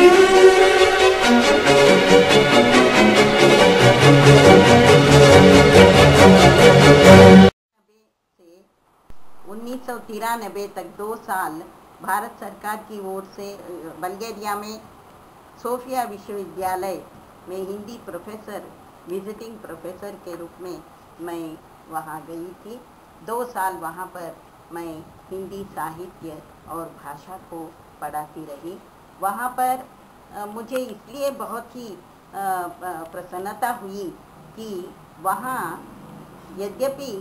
से 1993 तक 2 साल भारत सरकार की ओर से बल्गेरिया में सोफिया विश्वविद्यालय में हिंदी प्रोफेसर, विजिटिंग प्रोफेसर के रूप में मैं वहाँ गई थी। 2 साल वहाँ पर मैं हिंदी साहित्य और भाषा को पढ़ाती रही। वहाँ पर मुझे इसलिए बहुत ही प्रसन्नता हुई कि वहाँ यद्यपि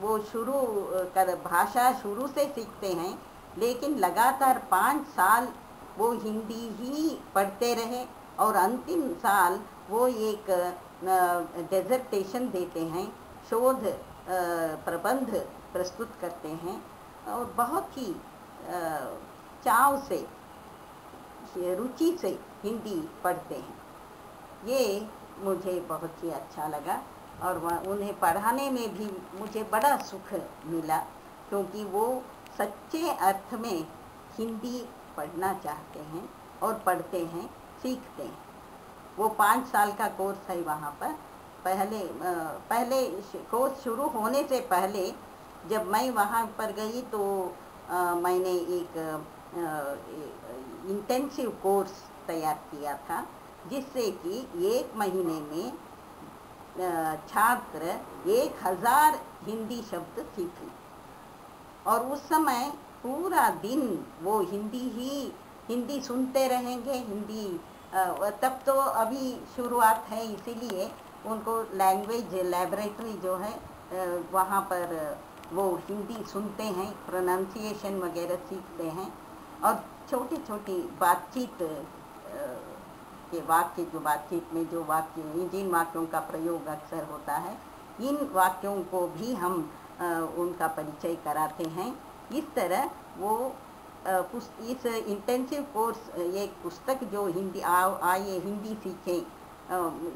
वो भाषा शुरू से सीखते हैं, लेकिन लगातार 5 साल वो हिंदी ही पढ़ते रहे और अंतिम साल वो एक डिसर्टेशन देते हैं, शोध प्रबंध प्रस्तुत करते हैं और बहुत ही चाव से, रुचि से हिंदी पढ़ते हैं। ये मुझे बहुत ही अच्छा लगा और उन्हें पढ़ाने में भी मुझे बड़ा सुख मिला, क्योंकि वो सच्चे अर्थ में हिंदी पढ़ना चाहते हैं और पढ़ते हैं, सीखते हैं। वो 5 साल का कोर्स है वहाँ पर। पहले कोर्स शुरू होने से पहले जब मैं वहाँ पर गई तो मैंने एक इंटेंसिव कोर्स तैयार किया था, जिससे कि 1 महीने में छात्र 1000 हिंदी शब्द सीख लें। और उस समय पूरा दिन वो हिंदी सुनते रहेंगे। हिंदी तब तो अभी शुरुआत है, इसीलिए उनको लैंग्वेज लैबोरेटरी जो है वहाँ पर वो हिंदी सुनते हैं, प्रोनाउंसिएशन वगैरह सीखते हैं और छोटी छोटी बातचीत के वाक्य, जो बातचीत में जो वाक्य, जिन वाक्यों का प्रयोग अक्सर होता है, इन वाक्यों को भी हम उनका परिचय कराते हैं। इस तरह वो इस इंटेंसिव कोर्स, एक पुस्तक जो आइए हिंदी सीखें,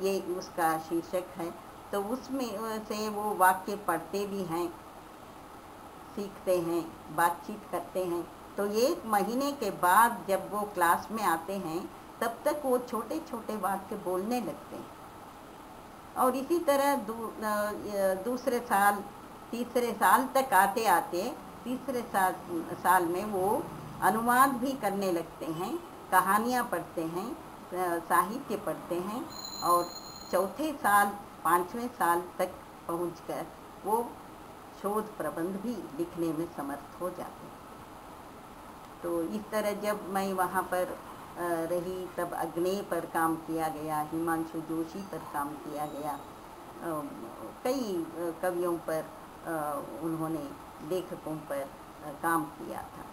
ये उसका शीर्षक है। तो उसमें से वो वाक्य पढ़ते भी हैं, सीखते हैं, बातचीत करते हैं। तो 1 महीने के बाद जब वो क्लास में आते हैं, तब तक वो छोटे छोटे वाक्य बोलने लगते हैं। और इसी तरह दूसरे साल, तीसरे साल तक आते आते तीसरे साल में वो अनुवाद भी करने लगते हैं, कहानियाँ पढ़ते हैं, साहित्य पढ़ते हैं और चौथे साल, 5वें साल तक पहुंचकर वो शोध प्रबंध भी लिखने में समर्थ हो जाते हैं। तो इस तरह जब मैं वहाँ पर रही, तब अग्नेय पर काम किया गया, हिमांशु जोशी पर काम किया गया, कई कवियों पर, उन्होंने लेखकों पर काम किया था।